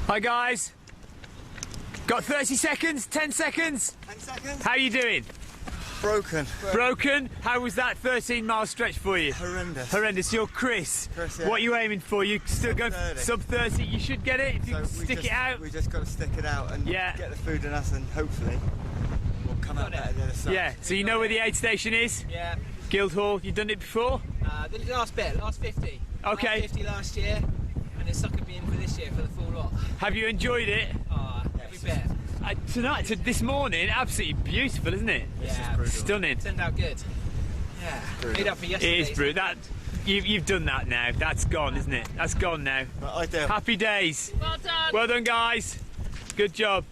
Hi guys. Got 30 seconds, 10 seconds. 10 seconds. How are you doing? Broken. Broken? How was that 13-mile stretch for you? Horrendous. Horrendous. You're Chris. Yeah. What are you aiming for? You still go sub 30? You should get it if you stick it out. We just got to stick it out and get the food in us, and hopefully we'll come out better the other side. Yeah. So you know where the aid station is? Yeah. Guildhall. You've done it before? The last bit, last 50. Okay. Last 50 last year, and it's suckered me in for this year for the full lot. Have you enjoyed it? Every bit. This morning, absolutely beautiful, isn't it? Yeah. Stunning. Turned out good. Yeah. Made up for yesterday. It is brutal. You've done that now. That's gone, isn't it? That's gone now. I do. Happy days. Well done. Well done, guys. Good job.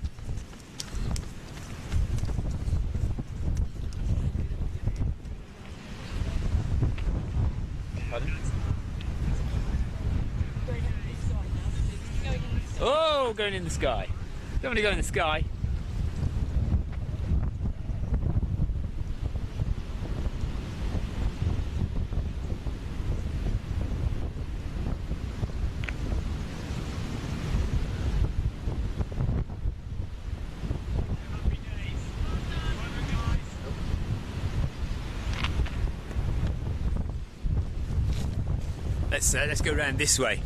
Oh, going in the sky. Don't want to go in the sky. Let's go around this way.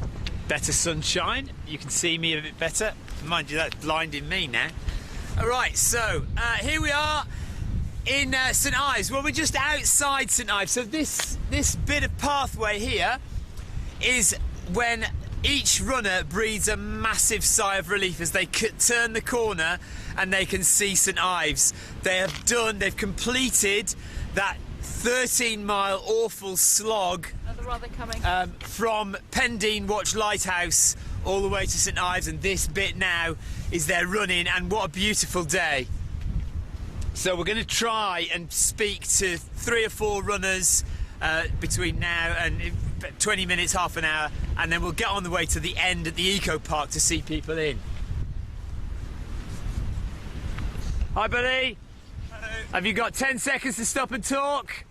Better sunshine. You can see me a bit better. Mind you, that's blinding me now. All right, so here we are in St.Ives. Well, we're just outside St.Ives. So this bit of pathway here is when each runner breathes a massive sigh of relief as they turn the corner and they can see St.Ives. They've completed that 13-mile awful slog from Pendine Watch Lighthouse all the way to St. Ives, and this bit now is their running, and what a beautiful day. So we're going to try and speak to 3 or 4 runners between now and 20 minutes, half an hour, and then we'll get on the way to the end at the Eco Park to see people in. Hi buddy. Hello. Have you got 10 seconds to stop and talk?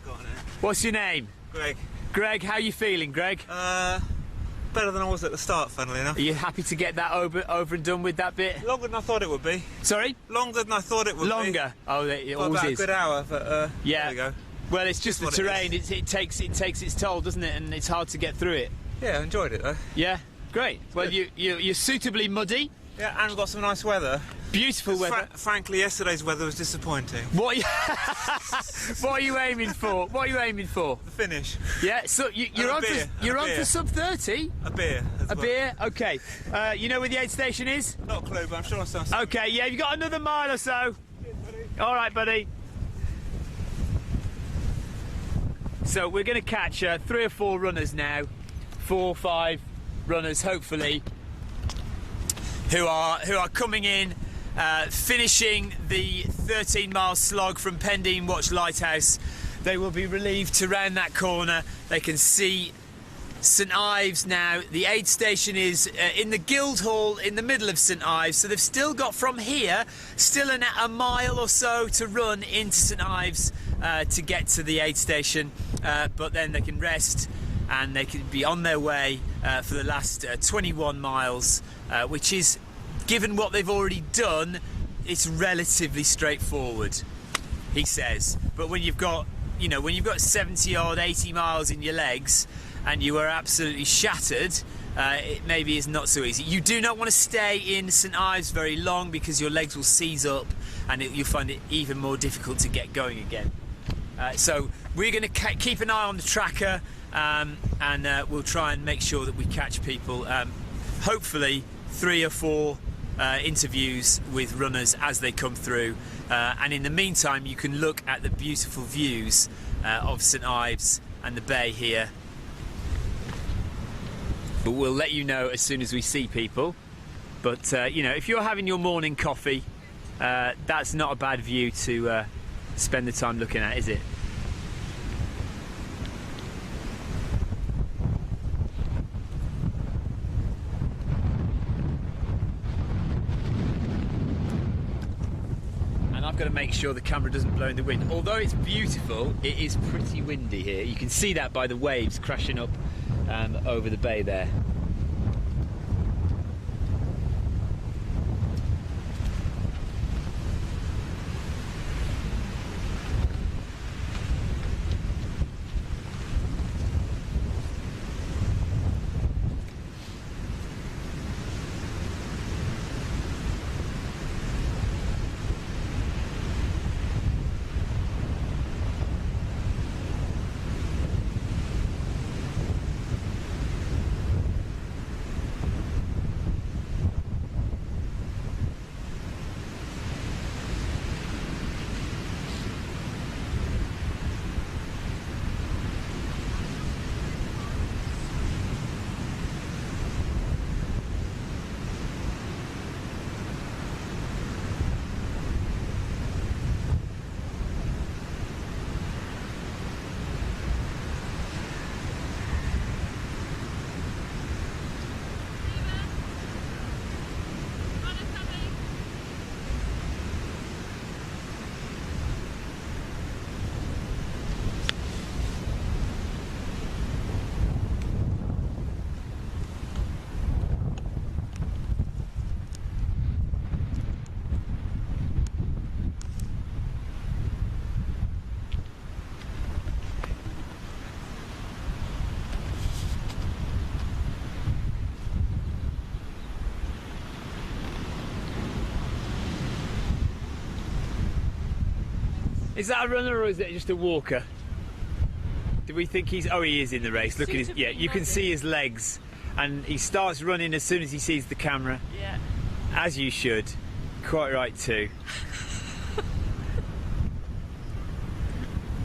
Got it. What's your name? Greg. Greg, how are you feeling, Greg? Better than I was at the start, funnily enough. Are you happy to get that over and done with that bit? Longer than I thought it would be. Sorry? Longer than I thought it would be. Longer? Oh, it Well, always about is. a good hour, but yeah. there we go. Well, it's just the what it terrain. It takes its toll, doesn't it? And it's hard to get through it. Yeah, I enjoyed it though. Yeah, great. Well, good. you're suitably muddy. Yeah, and we've got some nice weather. Beautiful weather. Frankly, yesterday's weather was disappointing. What are you aiming for? What are you aiming for? The finish. Yeah, so you're on for sub 30. A beer. A beer. Okay. You know where the aid station is? Not a clue, but I'm sure I'll sound. Okay. Yeah, you've got another mile or so. All right, buddy. So we're going to catch 3 or 4 runners now, 4 or 5 runners, hopefully, who are coming in, finishing the 13-mile slog from Pendine Watch Lighthouse. They will be relieved to round that corner. They can see St. Ives now. The aid station is in the Guildhall in the middle of St. Ives, so they've still got from here still a mile or so to run into St. Ives to get to the aid station, but then they can rest and they can be on their way for the last 21 miles, which is, given what they've already done, it's relatively straightforward, he says. But when you've got 70 odd 80 miles in your legs and you are absolutely shattered, it maybe is not so easy. You do not want to stay in St. Ives very long because your legs will seize up and you'll find it even more difficult to get going again. So we're going to keep an eye on the tracker, and we'll try and make sure that we catch people, hopefully 3 or 4 interviews with runners as they come through, and in the meantime you can look at the beautiful views of St. Ives and the bay here. But we'll let you know as soon as we see people. But you know, if you're having your morning coffee, that's not a bad view to spend the time looking at, is it? I've got to make sure the camera doesn't blow in the wind. Although it's beautiful, it is pretty windy here. You can see that by the waves crashing up over the bay there. Is that a runner or is it just a walker? Do we think he's... Oh, he is in the race. Look at his... Yeah, you can see his legs. And he starts running as soon as he sees the camera. Yeah. As you should. Quite right too.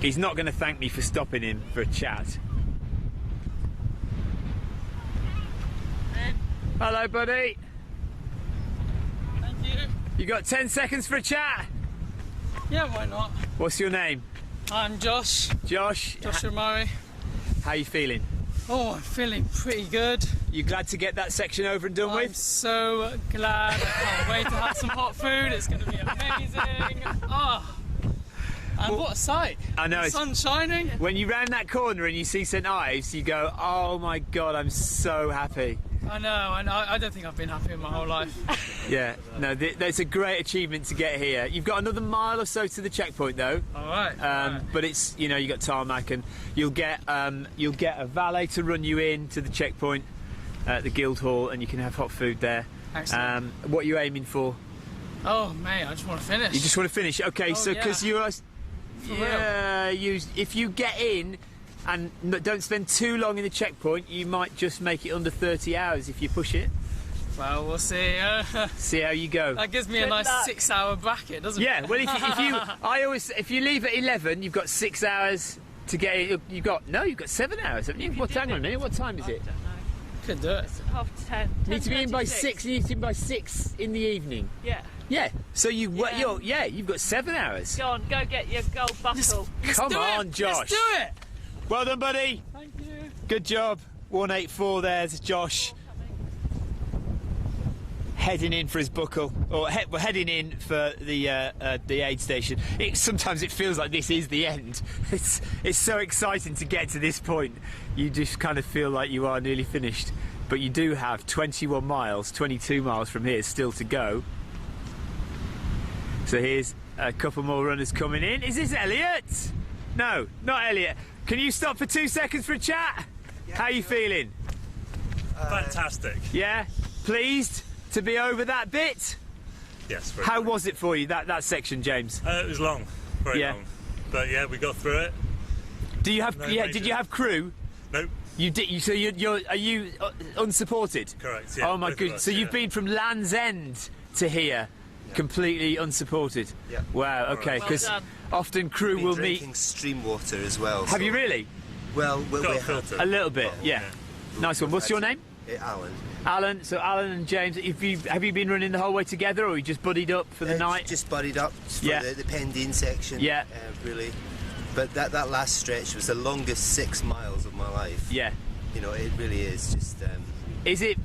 He's not going to thank me for stopping him for a chat. Hello, buddy. Thank you. You got 10 seconds for a chat? Yeah, why not? What's your name? I'm Josh. Josh. Joshua Murray. How you feeling? Oh, I'm feeling pretty good. You glad to get that section over and done I'm with? so glad. I can't wait to have some hot food. It's going to be amazing. Oh, and what a sight. I know. The sun's shining. When you round that corner and you see St.Ives, you go, oh my God, I'm so happy. I know. I don't think I've been happy in my whole life. Yeah, no, that's a great achievement to get here. You've got another mile or so to the checkpoint though. All right. But it's, you know, you got tarmac and you'll get a valet to run you in to the checkpoint at the Guildhall, and you can have hot food there. Excellent. What are you aiming for? Oh, mate, I just want to finish. You just want to finish? Okay, Oh, so because you're... real. If you get in and don't spend too long in the checkpoint, you might just make it under 30 hours if you push it. Well, we'll see. See how you go. That gives me a nice 6-hour bracket, doesn't it? Yeah, well, if you leave at 11, you've got 6 hours to get in. You've got 7 hours, haven't you? Hang on a minute, what time is it? Could do it. 10:30. You need to be in by 6. You need to be in by 6 in the evening. Yeah. Yeah. So you've got 7 hours. Go on, go get your gold buckle. Come on, Josh. Let's do it. Well done, buddy. Thank you. Good job. 184. There's Josh. Heading in for his buckle, or heading in for the aid station. Sometimes it feels like this is the end. It's so exciting to get to this point. You just kind of feel like you are nearly finished, but you do have 22 miles from here still to go. So here's a couple more runners coming in. Is this Elliot? No, not Elliot. Can you stop for 2 seconds for a chat? Yeah, How are you feeling? Fantastic. Yeah, pleased to be over that bit. Yes. How was it for you, that section, James? It was long, very long, but yeah, we got through it. Do you have? Did you have crew? Nope. You did. So are you unsupported? Correct. Yeah. Oh my both of goodness! us, So you've yeah. been from Land's End to here, completely unsupported. Yeah. Wow. Okay. Well Because done. often crew Been will drinking meet. stream water as well. Have so- you really? Well, we Got a have. filter. A little bit. Yeah. Nice one. What's your name? Alan. Alan. So Alan and James, have you been running the whole way together, or you just buddied up for the night? Just buddied up for Yeah. the Pendine section. Yeah. Really. But that last stretch was the longest 6 miles of my life. Yeah. You know, it really is just. Is it?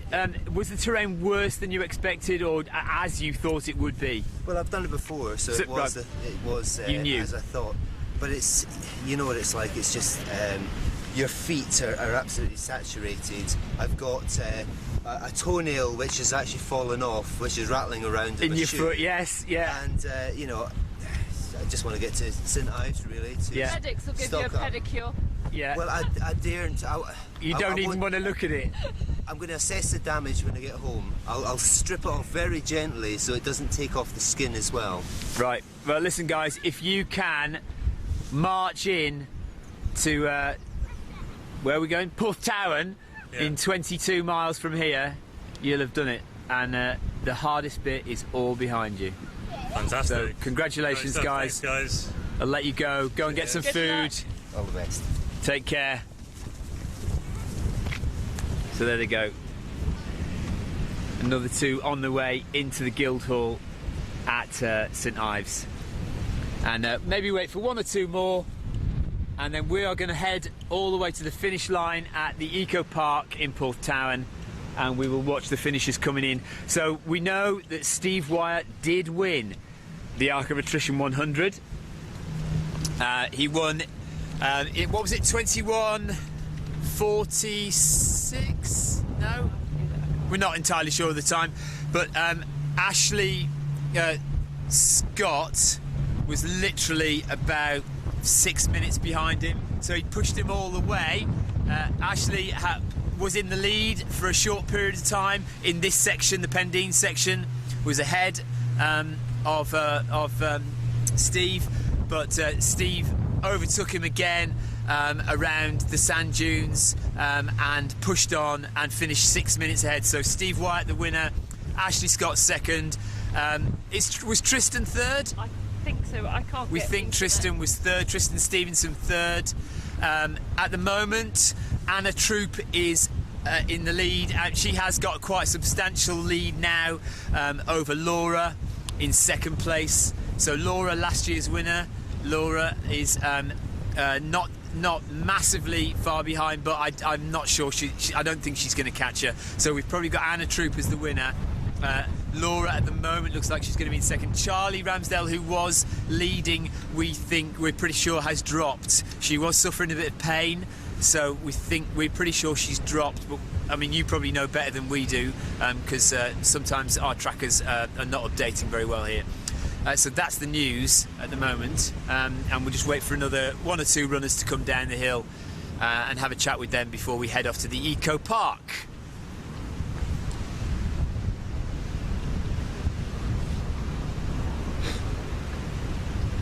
Was the terrain worse than you expected, or as you thought it would be? Well, I've done it before, so it was. right. It was You knew. as I thought. But it's, you know what it's like. It's just your feet are absolutely saturated. I've got a toenail which has actually fallen off, which is rattling around In my your shoe. foot? Yes. Yeah. And you know, I just want to get to St.Ives really. To Yeah. Medics will give you a stock up. pedicure. Yeah. Well, I daren't. You don't even want to look at it. I'm going to assess the damage when I get home. I'll strip it off very gently so it doesn't take off the skin as well. Right. Well, listen, guys. If you can march in to where are we going? Porthtower in 22 miles from here, you'll have done it. And the hardest bit is all behind you. Fantastic. So congratulations, Great stuff. guys. Thanks, guys. I'll let you go. Go and get some Good food. luck. All the best. Take care. So there they go. Another two on the way into the Guildhall at St.Ives. And maybe wait for 1 or 2 more. And then we are going to head all the way to the finish line at the Eco Park in Porthtower. And we will watch the finishers coming in. So we know that Steve Wyatt did win the Arc of Attrition 100. He won, what was it, 21:46? No? We're not entirely sure of the time. But Ashley Scott was literally about 6 minutes behind him. So he pushed him all the way. Ashley was in the lead for a short period of time in this section, the Pendine section, was ahead of Steve. but Steve overtook him again around the sand dunes and pushed on and finished 6 minutes ahead. So Steve Wyatt the winner, Ashley Scott second. Was Tristan third? I think so. I can't. We think Tristan was third. Tristan Stevenson third. At the moment, Anna Troop is in the lead. She has got quite a substantial lead now over Laura in second place. So Laura, last year's winner. Laura is not massively far behind, but I'm not sure. I don't think she's going to catch her. So we've probably got Anna Troop as the winner. Laura at the moment looks like she's going to be in second. Charlie Ramsdale, who was leading, we're pretty sure has dropped. She was suffering a bit of pain, so we're pretty sure she's dropped. But I mean, you probably know better than we do, because sometimes our trackers are not updating very well here. So that's the news at the moment, and we'll just wait for another one or two runners to come down the hill and have a chat with them before we head off to the Eco Park.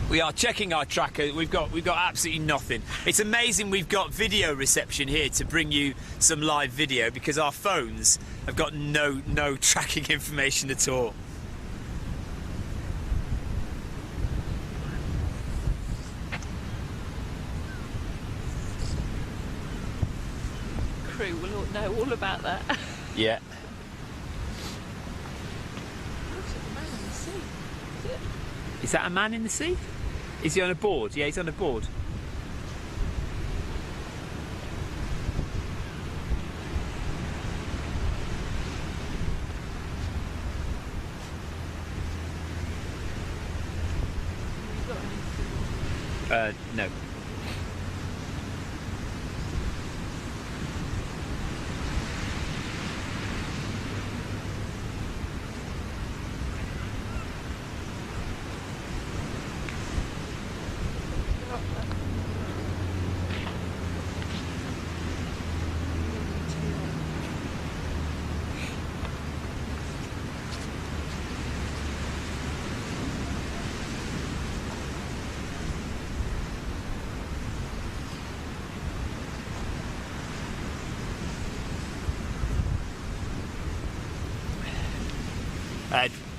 We are checking our tracker. We've got absolutely nothing. It's amazing we've got video reception here to bring you some live video, because our phones have got no tracking information at all. Crew will all know all about that. Yeah. Is that a man in the sea? Is he on a board? Yeah, he's on a board. No.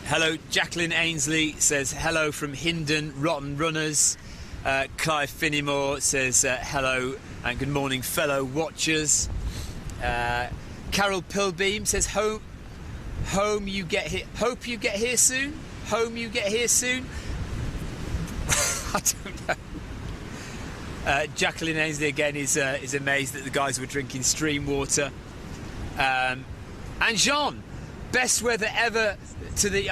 Hello, Jacqueline Ainsley says hello from Hindon, Rotten Runners. Clive Finnimore says hello and good morning, fellow watchers. Carol Pilbeam says home you get here. Hope you get here soon. Home you get here soon. I don't know. Jacqueline Ainsley again is amazed that the guys were drinking stream water. And Jean, best weather ever for the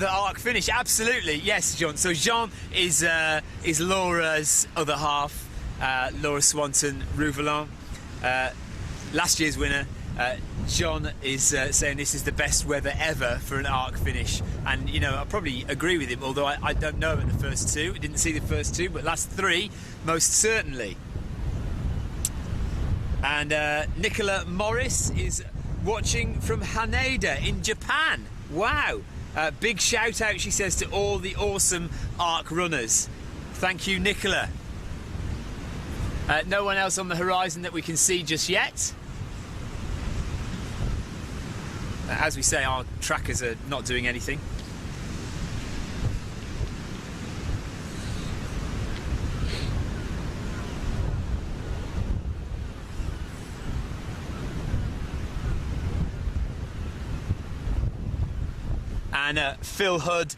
arc finish. Absolutely, yes, John. So Jean is Laura's other half, Laura Swanton Rouvelin, last year's winner. John is saying this is the best weather ever for an arc finish, and you know I probably agree with him. Although I don't know about the first two, I didn't see the first two, but last three most certainly. And Nicola Morris is watching from Haneda in Japan. Wow. Big shout out, she says, to all the awesome arc runners. Thank you, Nicola. No one else on the horizon that we can see just yet. As we say, our trackers are not doing anything. And Phil Hood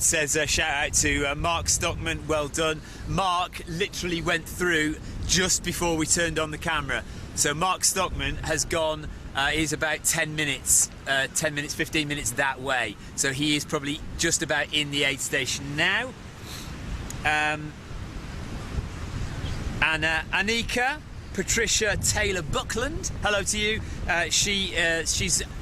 says shout out to Mark Stockman, well done. Mark literally went through just before we turned on the camera. So Mark Stockman has gone, he's about 10 minutes, 15 minutes that way. So he is probably just about in the aid station now. And Anika Patricia Taylor Buckland, hello to you. She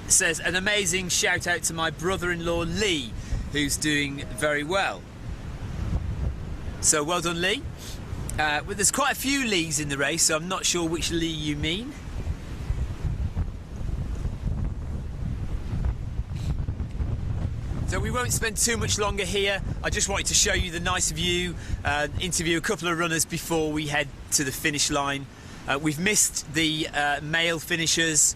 says an amazing shout out to my brother-in-law Lee, who's doing very well. So well done, Lee. Well, there's quite a few Lees in the race, so I'm not sure which Lee you mean. So we won't spend too much longer here. I just wanted to show you the nice view, interview a couple of runners before we head to the finish line. We've missed the male finishers.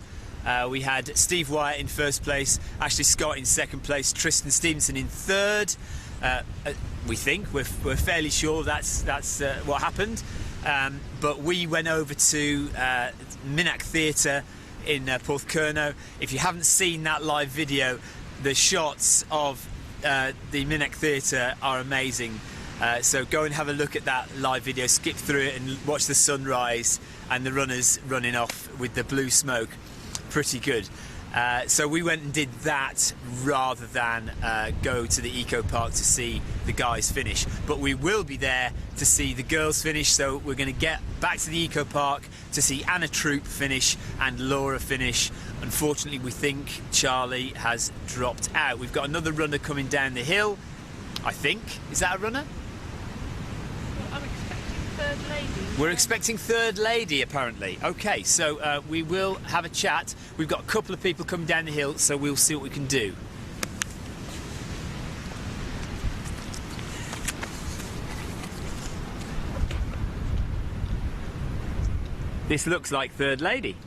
We had Steve Wyatt in first place, Ashley Scott in second place, Tristan Stevenson in third. We think we're fairly sure that's what happened. But we went over to Minack Theatre in Porthneor. If you haven't seen that live video, the shots of the Minack Theatre are amazing. So go and have a look at that live video, skip through it and watch the sunrise and the runners running off with the blue smoke. Pretty good. So we went and did that rather than go to the eco park to see the guys finish. But we will be there to see the girls finish, so we're going to get back to the eco park to see Anna Troop finish and Laura finish. Unfortunately, we think Charlie has dropped out. We've got another runner coming down the hill, I think. Is that a runner? I'm expecting third lady. We're expecting third lady, apparently. Okay, so we will have a chat. We've got a couple of people coming down the hill, so we'll see what we can do. This looks like third lady.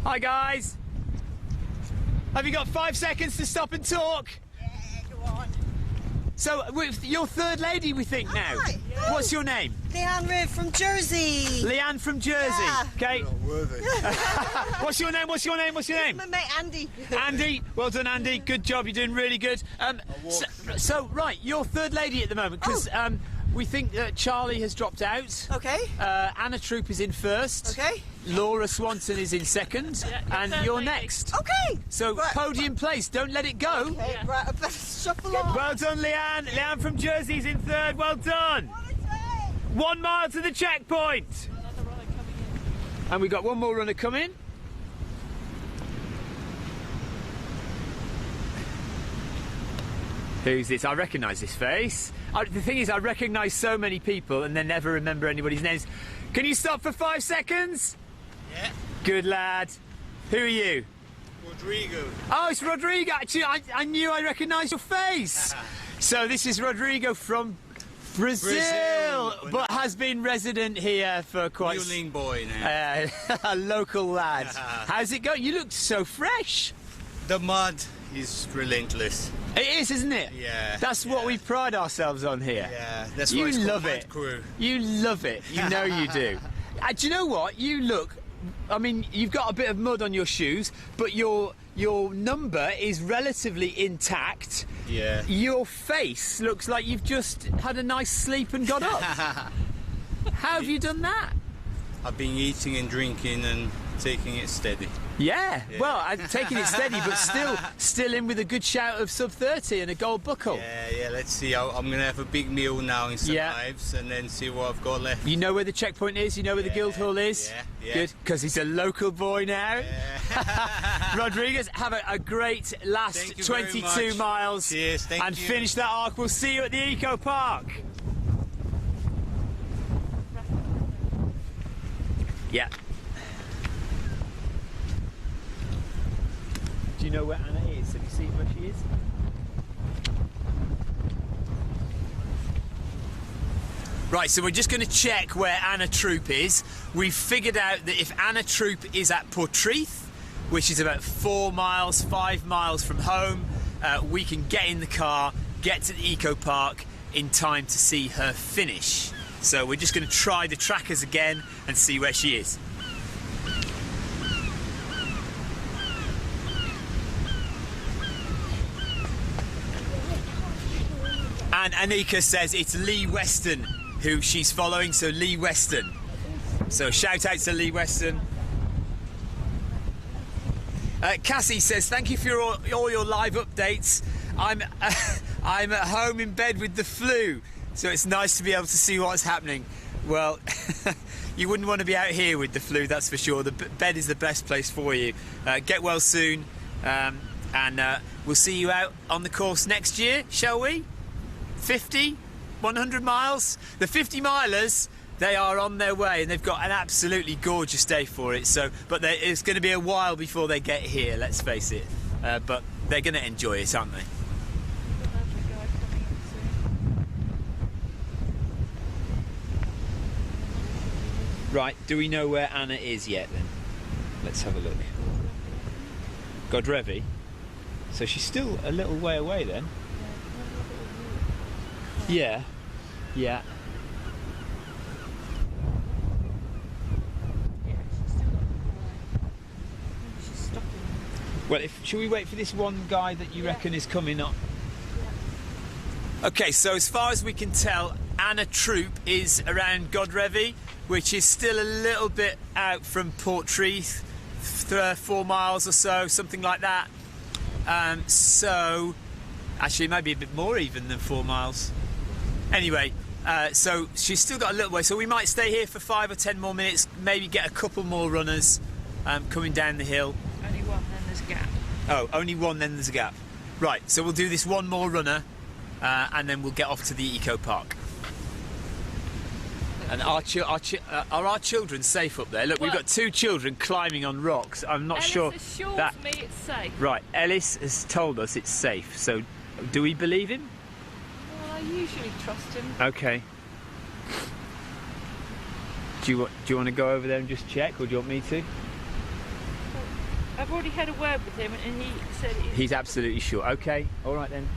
Hi, guys. Have you got 5 seconds to stop and talk? Yeah, go on. So, you're third lady, we think, now. Hi. What's your name? Leanne from Jersey. Leanne from Jersey. Yeah. Okay. Not worthy. What's your name? What's your name? What's your name? My mate Andy. Andy. Well done, Andy. Good job. You're doing really good. So, right, you're third lady at the moment because we think that Charlie has dropped out. Okay. Anna Troop is in first. Okay. Laura Swanson is in second, and third you're lady. next. Okay. So Right. podium place. Don't let it go. Okay, Yeah. right, I better shuffle on. Well done, Leanne. Leanne from Jersey's in third. Well done. 1 mile to the checkpoint. Another runner coming in. And we've got one more runner coming. Who's this? I recognise this face. The thing is, I recognise so many people and then never remember anybody's names. Can you stop for 5 seconds? Yeah. Good lad. Who are you? Rodrigo. Oh, it's Rodrigo. Actually, I knew I recognised your face. So this is Rodrigo from Brazil, but has been resident here for quite... Wheeling boy now. A local lad. How's it going? You look so fresh. The mud is relentless. It is, isn't it? Yeah. That's what we pride ourselves on here. Yeah, that's You why it's called love Mud it. Crew. You love it. You know you do. Do you know what? You look... I mean, you've got a bit of mud on your shoes, but your number is relatively intact. Yeah. Your face looks like you've just had a nice sleep and got up. How have you done that? I've been eating and drinking and taking it steady. Yeah. Well, I'm taking it steady, but still in with a good shout of sub 30 and a gold buckle. Yeah, let's see. I'm going to have a big meal now in St.Ives and then see what I've got left. You know where the checkpoint is? You know where the Guildhall is? Yeah. Good, because he's a local boy now. Yeah. Rodriguez, have a great last Thank you very 22 much. miles. Cheers, thank and you. finish that arc. We'll see you at the Eco Park. Yeah. Do you know where Anna is? Have you seen where she is? Right, so we're just going to check where Anna Troop is. We've figured out that if Anna Troop is at Porthneor, which is about 4 miles, 5 miles from home, we can get in the car, get to the Eco Park in time to see her finish. So we're just going to try the trackers again and see where she is. And Anika says it's Lee Weston who she's following, so Lee Weston. So shout out to Lee Weston. Cassie says, thank you for all your live updates. I'm at home in bed with the flu, so it's nice to be able to see what's happening. Well, you wouldn't want to be out here with the flu, that's for sure. The bed is the best place for you. Get well soon, and we'll see you out on the course next year, shall we? 50, 100 miles. The 50 milers They are on their way, and they've got an absolutely gorgeous day for it. So, but it's going to be a while before they get here. Let's face it. But they're going to enjoy it, aren't they? Right. Do we know where Anna is yet? Then let's have a look. Godrevi. So she's still a little way away then. Yeah. Yeah. Well, shall we wait for this one guy that you reckon is coming up? Okay, so as far as we can tell, Anna Troop is around Godrevi, which is still a little bit out from Porthneor, 4 miles or so, something like that. So, actually, maybe a bit more even than 4 miles. Anyway, so she's still got a little way, so we might stay here for 5 or 10 more minutes, maybe get a couple more runners coming down the hill. Only one, then there's a gap. Oh, only one, then there's a gap. Right, so we'll do this one more runner, and then we'll get off to the eco park. And are our children safe up there? Look, we've got 2 children climbing on rocks. I'm not sure Ellis assures that. me it's safe. Right, Ellis has told us it's safe. So, do we believe him? Well, I usually trust him. Okay. Do you want to go over there and just check, or do you want me to? I've already had a word with him, and he said He's absolutely sure. Okay, all right then.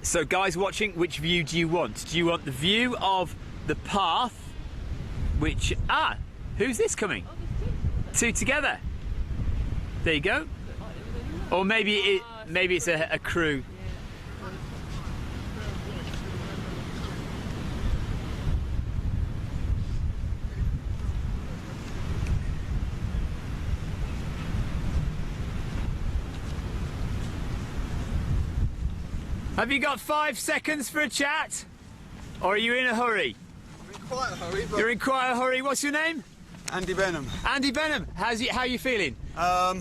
So guys watching, which view do you want? Do you want the view of the path, which... who's this coming? 2 together. There you go. Or maybe it's a crew. Have you got 5 seconds for a chat? Or are you in a hurry? I'm in quite a hurry, but... You're in quite a hurry. What's your name? Andy Benham. Andy Benham. How are you feeling? At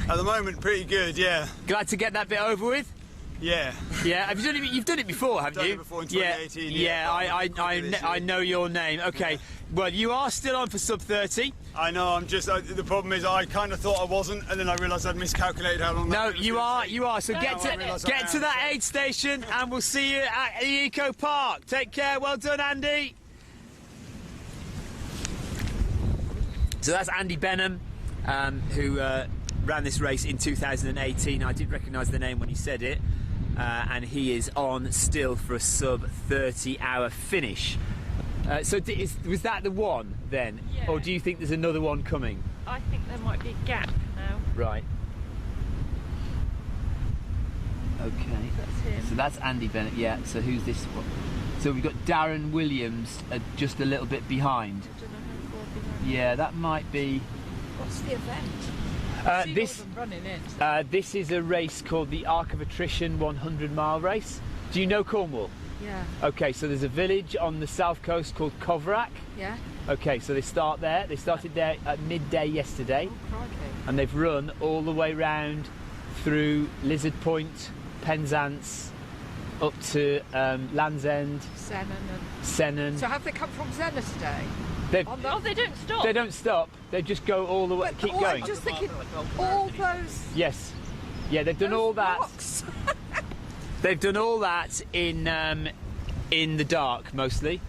the moment, pretty good, yeah. Glad to get that bit over with? Yeah. Yeah. Have you done it? You've done it before, haven't Done you? it before in 2018. Yeah, I know your name. Okay. Well, you are still on for sub 30. I know. I'm just. The problem is, I kind of thought I wasn't, and then I realised I'd miscalculated how long. No, that you are. You are. So get I to that aid station, and we'll see you at the eco park. Take care. Well done, Andy. So that's Andy Benham, who ran this race in 2018. I did recognise the name when he said it, and he is on still for a sub 30-hour finish. So was that the one then? Yeah. Or do you think there's another one coming? I think there might be a gap now. Right. Okay. That's him. So that's Andy Bennett, yeah. So who's this one? So we've got Darren Williams just a little bit behind. I don't know how far behind. Yeah, that might be... What's the event? This is a race called the Arc of Attrition 100-mile race. Do you know Cornwall? Yeah. Okay, so there's a village on the south coast called Coverack. Yeah. Okay, so they start there. They started there at midday yesterday, Oh, crikey. and they've run all the way round through Lizard Point, Penzance, up to Land's End, Sennen. So have they come from Zena today? Oh, they don't stop. They don't stop. They just go all the way. Keep going. I'm just thinking, all those Yes. Yeah, they've done all that. rocks. They've done all that in the dark mostly.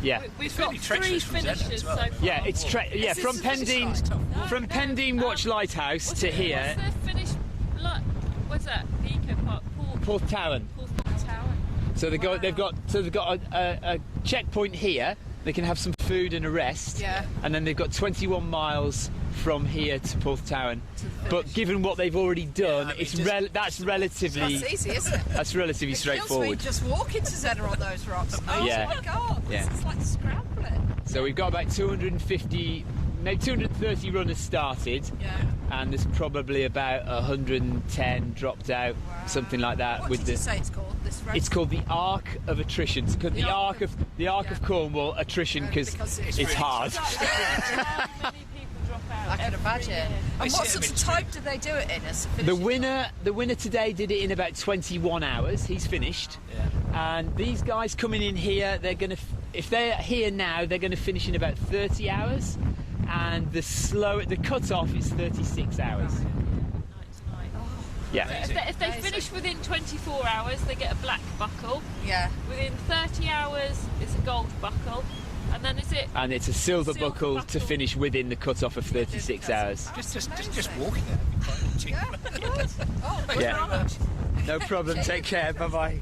Yeah. We've got 3 finishes so far. Yeah, it's from Pendine Watch Lighthouse to here, What's the finish? What's that? The eco park. Porthtown. Tower. So they've got a checkpoint here. They can have some food and a rest. Yeah. And then they've got 21 miles from here to Porthtown. But given what they've already done, that's relatively That's easy, isn't it? that's relatively straightforward. Just walking to Zena on those rocks. Oh Yeah. my god, Yeah. this is like scrambling. So we've got about 250, maybe 230 runners started, Yeah. and there's probably about 110 dropped out, something like that. What did you say it's called? This race? It's called the Arc of Attrition. It's called the Arc of Cornwall Attrition because because it's hard. How many people drop I can imagine. And what sort of time do they do it in? As The winner today did it in about 21 hours. He's finished. And these guys coming in here, they're going to, if they're here now, they're going to finish in about 30 hours. And the cut-off is 36 hours. Yeah. If they finish within 24 hours, they get a black buckle. Yeah. Within 30 hours, it's a gold buckle. And then is it? And it's a silver buckle to finish within the cut-off of 36 hours. Just walking there. Yeah. Good. Oh, thank you Yeah. very much. No problem. Take care. Bye-bye.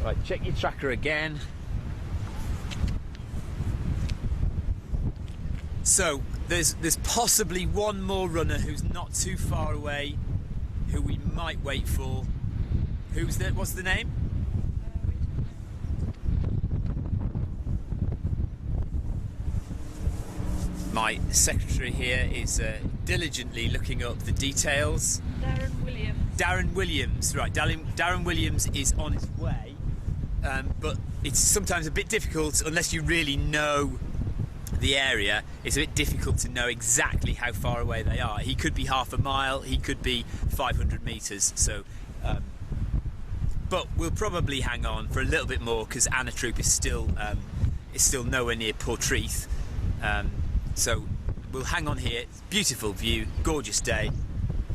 Right, check your tracker again. So there's possibly one more runner who's not too far away, who we might wait for. Who's that? What's the name? My secretary here is diligently looking up the details. Darren Williams. Darren Williams, right. Darren Williams is on his way, but it's sometimes a bit difficult unless you really know the area. It's a bit difficult to know exactly how far away they are. He could be half a mile, he could be 500 metres, so but we'll probably hang on for a little bit more because Attrition is still nowhere near Porthneor. So we'll hang on here. Beautiful view, gorgeous day.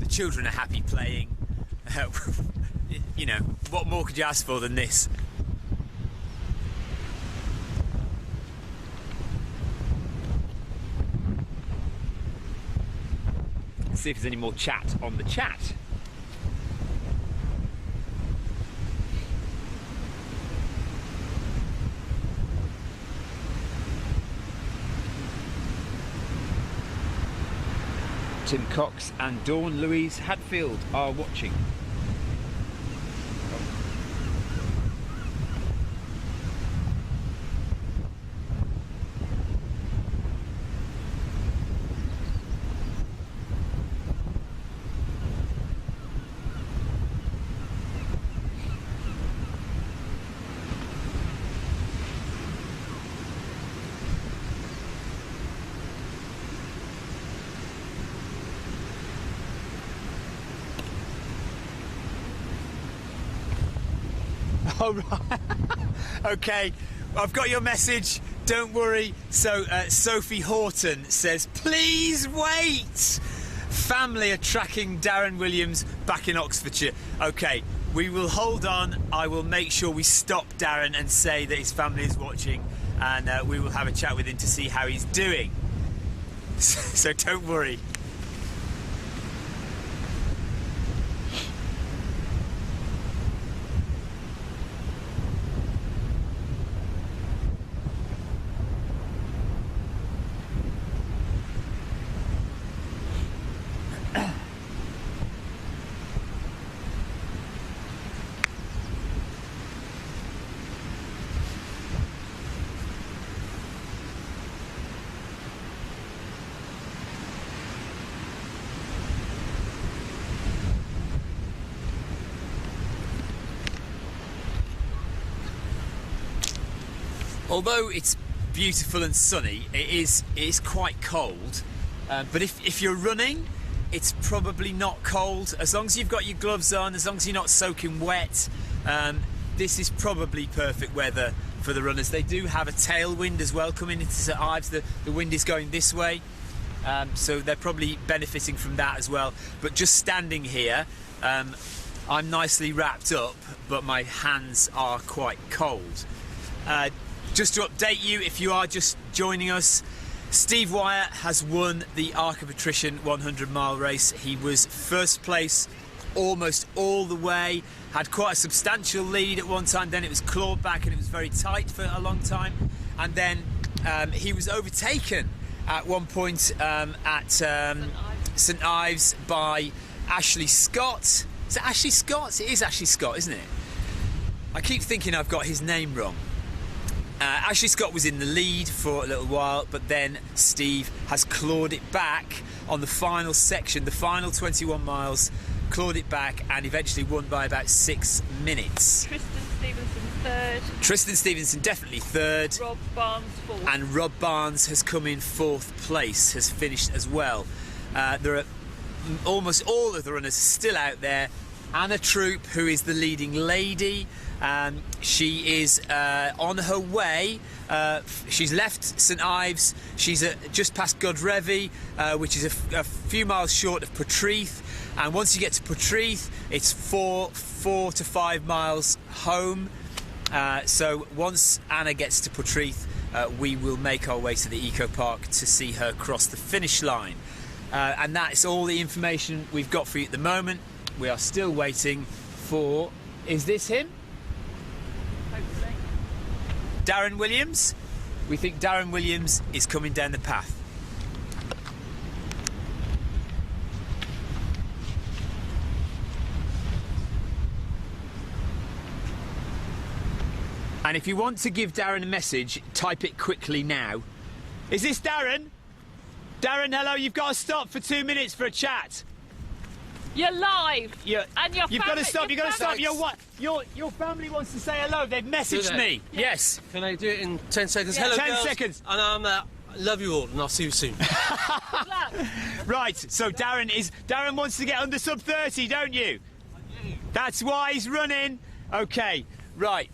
The children are happy playing. You know, what more could you ask for than this? Let's see if there's any more chat on the chat. Tim Cox and Dawn Louise Hadfield are watching. Oh, right. Okay, I've got your message, don't worry. So Sophie Horton says, please wait. Family are tracking Darren Williams back in Oxfordshire. Okay, we will hold on. I will make sure we stop Darren and say that his family is watching, and we will have a chat with him to see how he's doing. So don't worry. Although it's beautiful and sunny, it is quite cold. But if you're running, it's probably not cold. As long as you've got your gloves on, as long as you're not soaking wet, this is probably perfect weather for the runners. They do have a tailwind as well coming into St.Ives. The wind is going this way, so they're probably benefiting from that as well. But just standing here, I'm nicely wrapped up, but my hands are quite cold. Just to update you, if you are just joining us, Steve Wyatt has won the Arc of Attrition 100-mile race. He was first place almost all the way, had quite a substantial lead at one time, then it was clawed back and it was very tight for a long time, and then he was overtaken at one point at St Ives by Ashley Scott. Is it Ashley Scott? It is Ashley Scott, isn't it? I keep thinking I've got his name wrong. Ashley Scott was in the lead for a little while, but then Steve has clawed it back on the final section, the final 21 miles, clawed it back and eventually won by about 6 minutes. Tristan Stevenson third, Tristan Stevenson definitely third. Rob Barnes fourth. And Rob Barnes has come in fourth place, has finished as well. There are almost all of the runners still out there. Anna Troop, who is the leading lady, she is on her way. She's left St.Ives. She's just past Godrevy, which is a few miles short of Porthneor. And once you get to Porthneor, it's 4 to 5 miles home. So once Anna gets to Porthneor, we will make our way to the Eco Park to see her cross the finish line. And that is all the information we've got for you at the moment. We are still waiting for... Is this him? Hopefully. Darren Williams? We think Darren Williams is coming down the path. And if you want to give Darren a message, type it quickly now. Is this Darren? Darren, hello, you've got to stop for 2 minutes for a chat. You're live. And your You've got to stop, you've got to stop. Thanks. Your family wants to say hello. They've messaged me. Yes. Can I do it in 10 seconds? Yeah. Hello, 10 girls. seconds. And I love you all, and I'll see you soon. Good luck. Right, so Darren wants to get under sub 30, don't you? That's why he's running. Okay, right.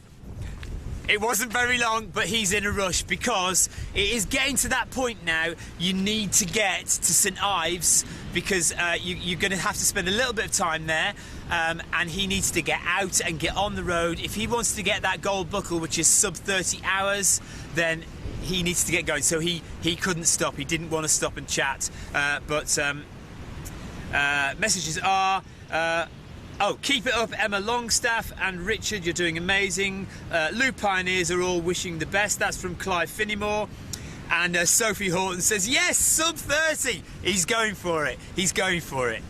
It wasn't very long, but he's in a rush because it is getting to that point now. You need to get to St.Ives because you're going to have to spend a little bit of time there, and he needs to get out and get on the road. If he wants to get that gold buckle, which is sub 30 hours, then he needs to get going. So he couldn't stop. He didn't want to stop and chat. But messages are... Oh, keep it up, Emma Longstaff and Richard, you're doing amazing. Lou Pioneers are all wishing the best. That's from Clive Finnimore. And Sophie Horton says, yes, sub 30. He's going for it. He's going for it.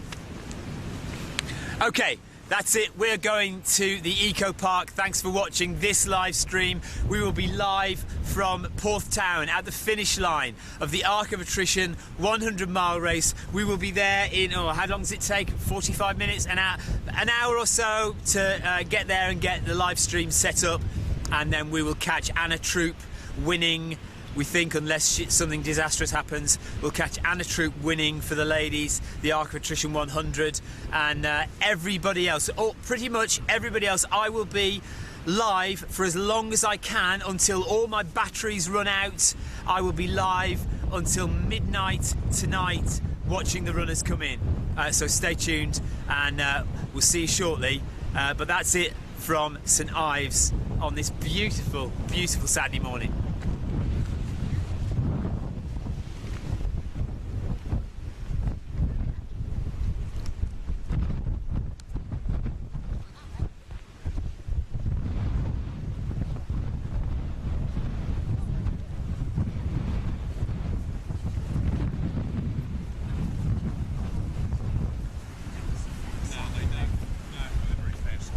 Okay, that's it. We're going to the Eco Park. Thanks for watching this live stream. We will be live from Porthtown at the finish line of the Arc of Attrition 100-mile race. We will be there in, how long does it take? 45 minutes, an hour or so to get there and get the live stream set up. And then we will catch Anna Troop winning. We think, unless something disastrous happens, we'll catch Anna Troop winning for the ladies, the Arc of Attrition 100, and everybody else, pretty much everybody else. I will be live for as long as I can until all my batteries run out. I will be live until midnight tonight watching the runners come in. So stay tuned, and we'll see you shortly. But that's it from St.Ives on this beautiful, beautiful Saturday morning.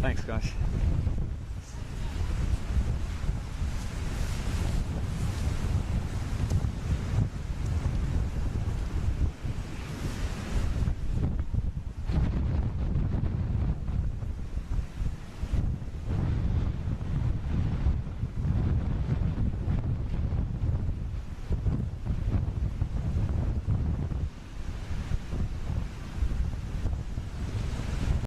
Thanks, guys.